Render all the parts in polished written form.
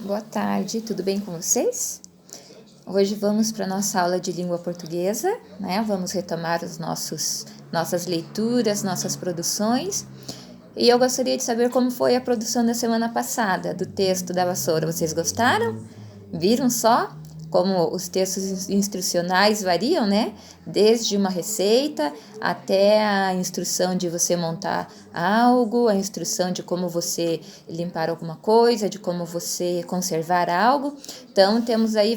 Boa tarde, tudo bem com vocês? Hoje vamos para a nossa aula de língua portuguesa, né? Vamos retomar nossas leituras, nossas produções. E eu gostaria de saber como foi a produção da semana passada do texto da vassoura. Vocês gostaram? Viram só como os textos instrucionais variam, né? Desde uma receita até a instrução de você montar algo, a instrução de como você limpar alguma coisa, de como você conservar algo. Então, temos aí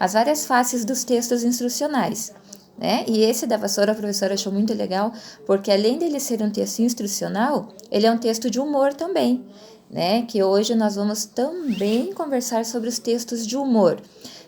as várias faces dos textos instrucionais. Né? E esse da vassoura a professora achou muito legal, porque além dele ser um texto instrucional, ele é um texto de humor também, né? Que hoje nós vamos também conversar sobre os textos de humor,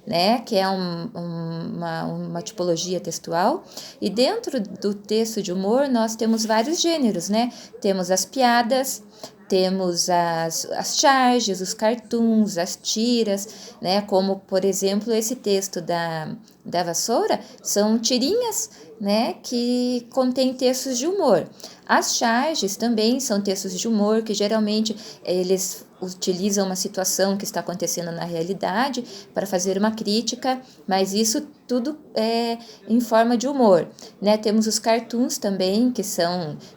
né? Que é uma tipologia textual. E dentro do texto de humor nós temos vários gêneros, né? Temos as piadas, temos as charges, os cartoons, as tiras, né? Como, por exemplo, esse texto da vassoura, são tirinhas, né? Que contém textos de humor. As charges também são textos de humor, que geralmente eles utilizam uma situação que está acontecendo na realidade para fazer uma crítica, mas isso tudo é em forma de humor, né? Temos os cartoons também,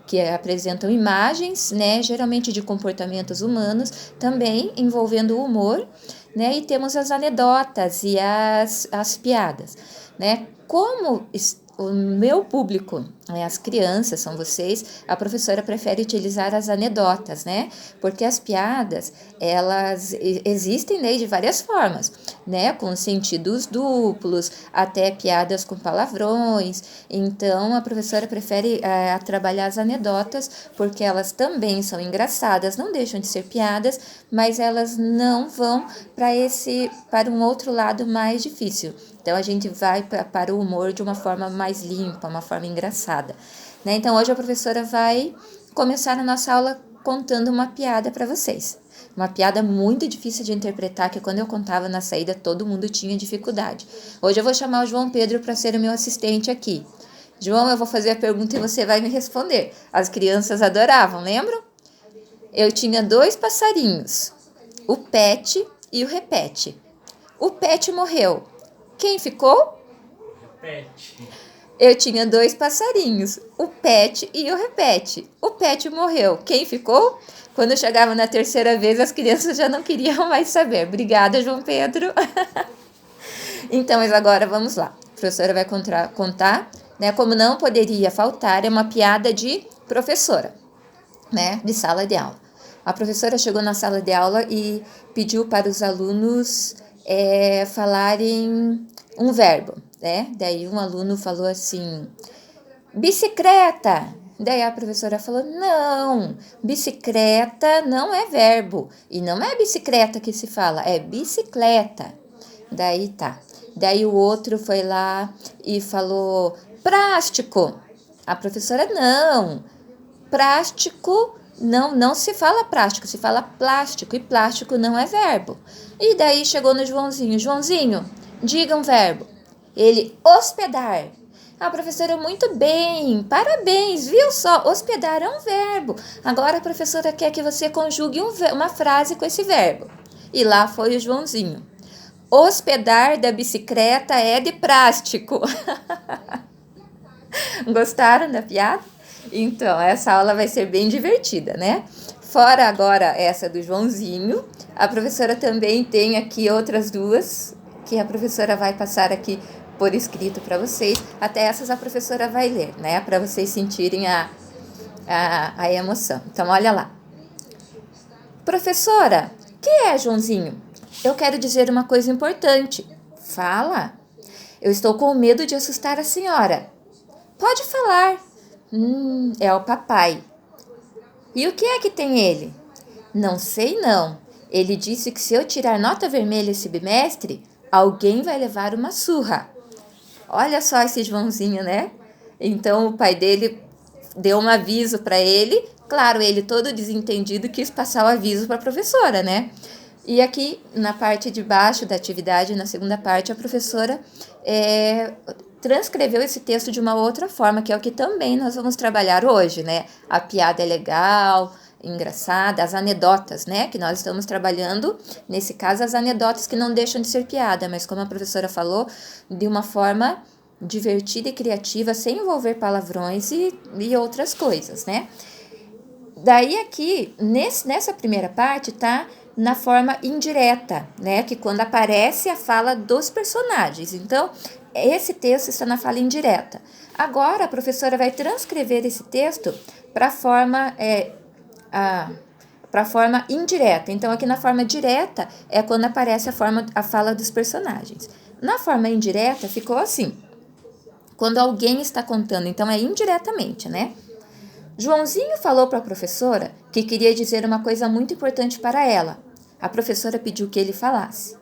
que apresentam imagens, né, geralmente de comportamentos humanos, também envolvendo o humor, né? E temos as anedotas e as piadas, né? Como o meu público, né, as crianças, são vocês, a professora prefere utilizar as anedotas, né? Porque as piadas, elas existem, né, de várias formas, né? Com sentidos duplos, até piadas com palavrões. Então, a professora prefere trabalhar as anedotas, porque elas também são engraçadas, não deixam de ser piadas, mas elas não vão para um outro lado mais difícil. Então, a gente vai para o humor de uma forma mais limpa, uma forma engraçada, né? Então, hoje a professora vai começar a nossa aula contando uma piada para vocês. Uma piada muito difícil de interpretar, que quando eu contava na saída, todo mundo tinha dificuldade. Hoje eu vou chamar o João Pedro para ser o meu assistente aqui. João, eu vou fazer a pergunta e você vai me responder. As crianças adoravam, lembram? Eu tinha 2 passarinhos, o Pet e o Repete. O Pet morreu. Quem ficou? Pet. Eu tinha 2 passarinhos, o Pet e o Repete. O Pet morreu. Quem ficou? Quando chegava na terceira vez, as crianças já não queriam mais saber. Obrigada, João Pedro. Então, mas agora vamos lá. A professora vai contar, né? Como não poderia faltar, é uma piada de professora, né? De sala de aula. A professora chegou na sala de aula e pediu para os alunos falarem um verbo, né? Daí um aluno falou assim, bicicleta. Daí a professora falou, não, bicicleta não é verbo. E não é bicicleta que se fala, é bicicleta. Daí tá. Daí o outro foi lá e falou, plástico. A professora, não, plástico não se fala plástico, se fala plástico, e plástico não é verbo. E daí chegou no Joãozinho, Joãozinho, diga um verbo. Ele, hospedar. A professora, muito bem, parabéns, viu só? Hospedar é um verbo. Agora a professora quer que você conjugue uma frase com esse verbo. E lá foi o Joãozinho. Hospedar da bicicleta é de plástico. Gostaram da piada? Então, essa aula vai ser bem divertida, né? Fora agora essa do Joãozinho, a professora também tem aqui outras 2 que a professora vai passar aqui por escrito para vocês. Até essas a professora vai ler, né? Para vocês sentirem a emoção. Então, olha lá. Professora, que é, Joãozinho? Eu quero dizer uma coisa importante. Fala. Eu estou com medo de assustar a senhora. Pode falar. É o papai. E o que é que tem ele? Não sei não. Ele disse que se eu tirar nota vermelha esse bimestre, alguém vai levar uma surra. Olha só esse Joãozinho, né? Então o pai dele deu um aviso para ele. Claro, ele todo desentendido quis passar o aviso para a professora, né? E aqui na parte de baixo da atividade, na segunda parte, a professora transcreveu esse texto de uma outra forma, que é o que também nós vamos trabalhar hoje, né? A piada é legal, engraçada, as anedotas, né? Que nós estamos trabalhando, nesse caso, as anedotas que não deixam de ser piada, mas como a professora falou, de uma forma divertida e criativa, sem envolver palavrões e outras coisas, né? Daí aqui, nessa primeira parte, tá na forma indireta, né? Que quando aparece a fala dos personagens. Então, esse texto está na fala indireta. Agora, a professora vai transcrever esse texto para a forma indireta. Então, aqui na forma direta é quando aparece a fala dos personagens. Na forma indireta, ficou assim. Quando alguém está contando, então é indiretamente, né? Joãozinho falou para a professora que queria dizer uma coisa muito importante para ela. A professora pediu que ele falasse.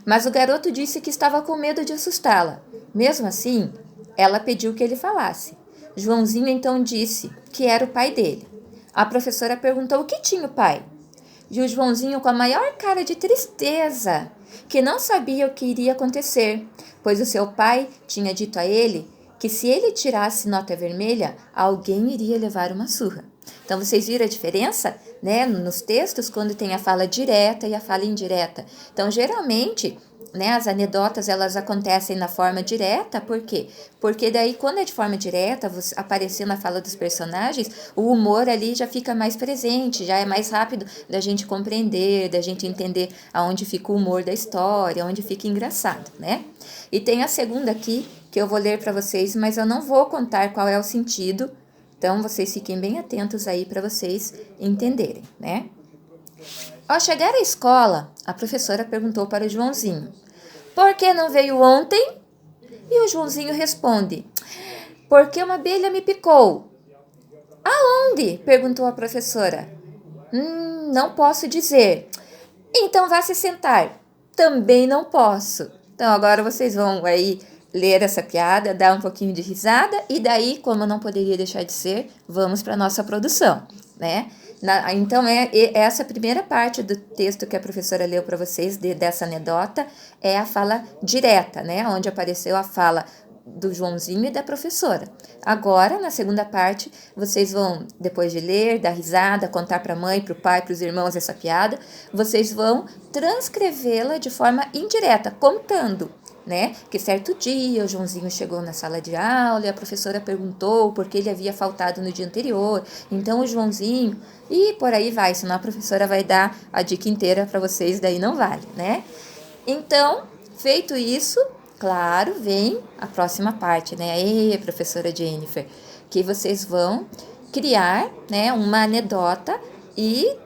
Mas o garoto disse que estava com medo de assustá-la. Mesmo assim, ela pediu que ele falasse. Joãozinho então disse que era o pai dele. A professora perguntou o que tinha o pai. E o Joãozinho com a maior cara de tristeza, que não sabia o que iria acontecer, pois o seu pai tinha dito a ele que se ele tirasse nota vermelha, alguém iria levar uma surra. Então, vocês viram a diferença, né, nos textos, quando tem a fala direta e a fala indireta. Então, geralmente, né, as anedotas, elas acontecem na forma direta, por quê? Porque daí, quando é de forma direta, aparecer na fala dos personagens, o humor ali já fica mais presente, já é mais rápido da gente compreender, da gente entender aonde fica o humor da história, onde fica engraçado, né? E tem a segunda aqui, que eu vou ler para vocês, mas eu não vou contar qual é o sentido, então vocês fiquem bem atentos aí para vocês entenderem, né? Ao chegar à escola, a professora perguntou para o Joãozinho: por que não veio ontem? E o Joãozinho responde: porque uma abelha me picou. Aonde? Perguntou a professora. Não posso dizer. Então vá se sentar. Também não posso. Então agora vocês vão aí ler essa piada, dar um pouquinho de risada e daí, como não poderia deixar de ser, vamos para nossa produção, né? Então, essa primeira parte do texto que a professora leu para vocês, dessa anedota, é a fala direta, né? Onde apareceu a fala do Joãozinho e da professora. Agora, na segunda parte, vocês vão, depois de ler, dar risada, contar para a mãe, para o pai, para os irmãos essa piada, vocês vão transcrevê-la de forma indireta, contando, né? Que certo dia o Joãozinho chegou na sala de aula e a professora perguntou por que ele havia faltado no dia anterior. Então o Joãozinho, e por aí vai, senão a professora vai dar a dica inteira para vocês, daí não vale, né? Então, feito isso, claro, vem a próxima parte, né? Aí, professora Jennifer, que vocês vão criar, né, uma anedota e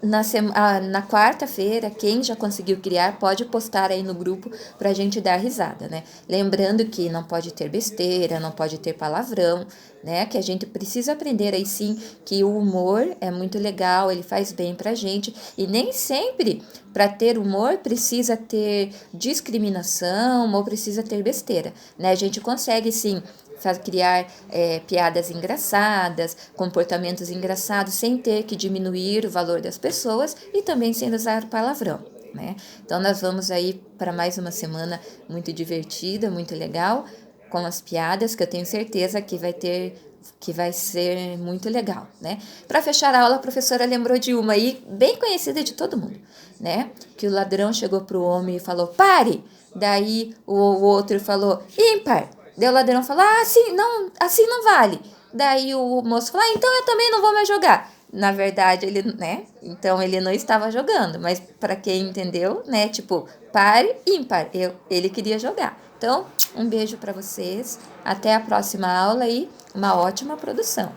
na quarta-feira, quem já conseguiu criar pode postar aí no grupo para a gente dar risada, né? Lembrando que não pode ter besteira, não pode ter palavrão, né? Que a gente precisa aprender aí sim que o humor é muito legal, ele faz bem pra gente e nem sempre para ter humor precisa ter discriminação ou precisa ter besteira, né? A gente consegue sim criar piadas engraçadas, comportamentos engraçados, sem ter que diminuir o valor das pessoas e também sem usar palavrão, né? Então, nós vamos aí para mais uma semana muito divertida, muito legal, com as piadas que eu tenho certeza que vai ser muito legal, né? Para fechar a aula, a professora lembrou de uma aí, bem conhecida de todo mundo, né? Que o ladrão chegou pro homem e falou, pare! Daí o outro falou, ímpar! Daí o ladrão falou, assim não vale. Daí o moço falou, então eu também não vou mais jogar. Na verdade, ele, né? Então ele não estava jogando, mas para quem entendeu, né? Tipo, pare, ímpar. Ele queria jogar. Então, um beijo para vocês. Até a próxima aula e uma ótima produção.